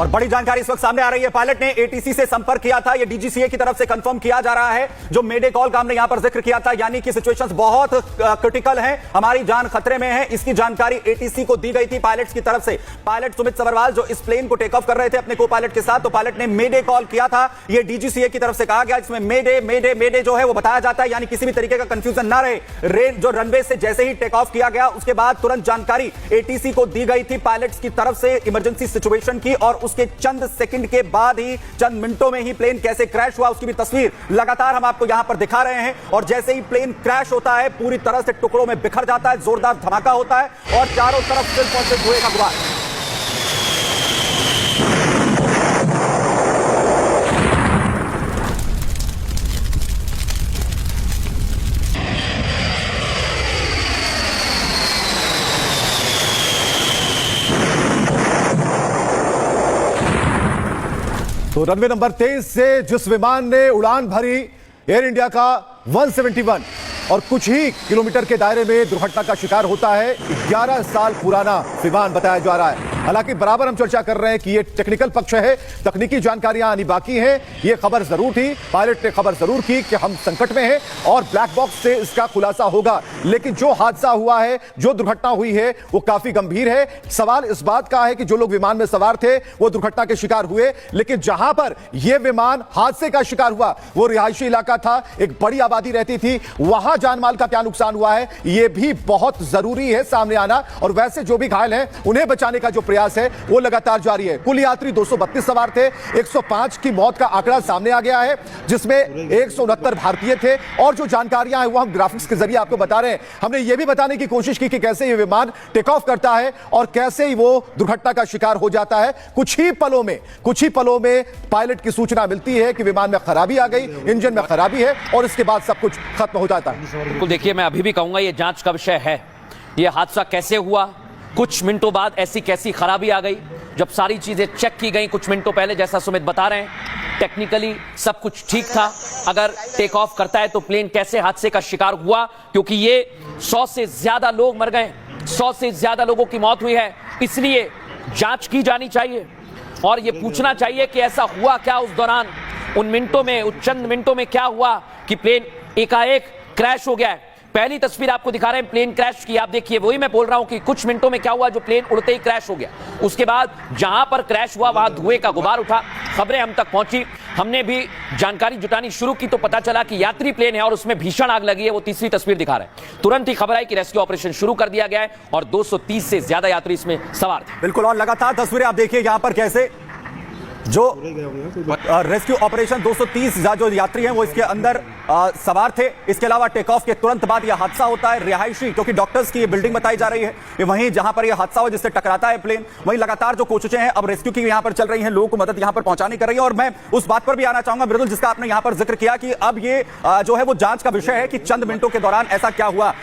और बड़ी जानकारी इस वक्त सामने आ रही है। पायलट ने एटीसी से संपर्क किया था, यह डीजीसीए की तरफ से कंफर्म किया जा रहा है। जो मेडे कॉल का हमने यहां पर जिक्र किया था, यानी कि सिचुएशंस बहुत क्रिटिकल हैं, हमारी जान खतरे में है, इसकी जानकारी एटीसी को दी गई थी पायलट्स की तरफ से। पायलट सुमित सबरवाल जो इस प्लेन को टेक ऑफ कर रहे थे अपने को पायलट के साथ, तो पायलट ने मेडे कॉल किया था। यह डीजीसीए की तरफ से कहा गया, इसमें मेडे मेडे मेडे जो है वो बताया जाता है, यानी किसी भी तरीके का कंफ्यूजन ना रहे। जो रनवे से जैसे ही टेक ऑफ किया गया, उसके बाद तुरंत जानकारी एटीसी को दी गई थी पायलट्स की तरफ से इमरजेंसी सिचुएशन की, और उसके चंद सेकंड के बाद ही, चंद मिनटों में ही प्लेन कैसे क्रैश हुआ उसकी भी तस्वीर लगातार हम आपको यहां पर दिखा रहे हैं। और जैसे ही प्लेन क्रैश होता है, पूरी तरह से टुकड़ों में बिखर जाता है, जोरदार धमाका होता है और चारों तरफ सिर्फ और सिर्फ धुएं का गुबार। तो रनवे नंबर 23 से जिस विमान ने उड़ान भरी एयर इंडिया का 171 और कुछ ही किलोमीटर के दायरे में दुर्घटना का शिकार होता है, 11 साल पुराना विमान बताया जा रहा है। हालांकि बराबर हम चर्चा कर रहे हैं कि यह टेक्निकल पक्ष है, तकनीकी जानकारियां आनी बाकी हैं। यह खबर जरूर थी, पायलट ने खबर जरूर की कि हम संकट में हैं और ब्लैक बॉक्स से इसका खुलासा होगा। लेकिन जो हादसा हुआ है, जो दुर्घटना हुई है, वो काफी गंभीर है। सवाल इस बात का है कि जो लोग विमान में सवार थे वो दुर्घटना के शिकार हुए, लेकिन जहां पर यह विमान हादसे का शिकार हुआ वो रिहायशी इलाका था, एक बड़ी आबादी रहती थी, वहां जानमाल का क्या नुकसान हुआ है यह भी बहुत जरूरी है सामने आना। और वैसे जो भी घायल हैं उन्हें बचाने का जो प्रयास है वो लगातार जारी है। कुल यात्री 232 सवार थे, 105 की मौत का आंकड़ा सामने आ गया है, जिसमें 169 भारतीय थे। और जो जानकारियां हैं वो हम ग्राफिक्स के जरिए आपको बता रहे हैं। हमने ये भी बताने की कोशिश की कि कैसे ये विमान टेक ऑफ करता है और कैसे ही वो दुर्घटना का शिकार हो जाता है। कुछ ही पलों में पायलट की सूचना मिलती है कि विमान में खराबी आ गई, इंजन में खराबी है, और इसके बाद सब कुछ खत्म हो जाता है। बिल्कुल, देखिए मैं अभी भी कहूंगा ये जांच का विषय है। ये हादसा कैसे हुआ, कुछ मिनटों बाद ऐसी कैसी खराबी आ गई, जब सारी चीजें चेक की गई कुछ मिनटों पहले, जैसा सुमित बता रहे हैं टेक्निकली सब कुछ ठीक था। अगर टेक ऑफ करता है तो प्लेन कैसे हादसे का शिकार हुआ, क्योंकि ये 100 से ज्यादा लोग मर गए, 100 से ज्यादा लोगों की मौत हुई है। इसलिए जांच की जानी चाहिए और ये पूछना चाहिए कि ऐसा हुआ क्या उस दौरान, उन मिनटों में, उस चंद मिनटों में क्या हुआ कि प्लेन एकाएक क्रैश हो गया है। पहली तस्वीर आपको दिखा रहे हैं प्लेन क्रैश की, आप देखिए, वही मैं बोल रहा हूं कि कुछ मिनटों में क्या हुआ, जो प्लेन उड़ते ही क्रैश हो गया। उसके बाद जहां पर क्रैश हुआ वहां धुएं का गुबार उठा, खबरें हम तक पहुंची, हमने भी जानकारी जुटानी शुरू की तो पता चला कि यात्री प्लेन है और उसमें भीषण आग लगी है। वो तीसरी तस्वीर दिखा रहे हैं। तुरंत ही खबर आई कि रेस्क्यू ऑपरेशन शुरू कर दिया गया है और 230 से ज्यादा यात्री इसमें सवार थे। बिल्कुल, और लगातार तस्वीरें आप देखिए यहां पर कैसे जो रेस्क्यू ऑपरेशन 230 जो यात्री हैं वो इसके अंदर सवार थे। इसके अलावा टेक ऑफ के तुरंत बाद यह हादसा होता है। रिहायशी, क्योंकि डॉक्टर्स की ये बिल्डिंग बताई जा रही है, ये वहीं जहां पर यह हादसा हुआ जिससे टकराता है प्लेन, वहीं लगातार जो कोशिशें हैं अब रेस्क्यू की यहां पर चल रही हैं, लोगों को मदद यहां पर पहुंचाने कर रही है। और मैं उस बात पर भी आना चाहूंगा मृदुल, जिसका आपने यहां पर जिक्र किया कि अब ये जो है वो जांच का विषय है कि चंद मिनटों के दौरान ऐसा क्या हुआ।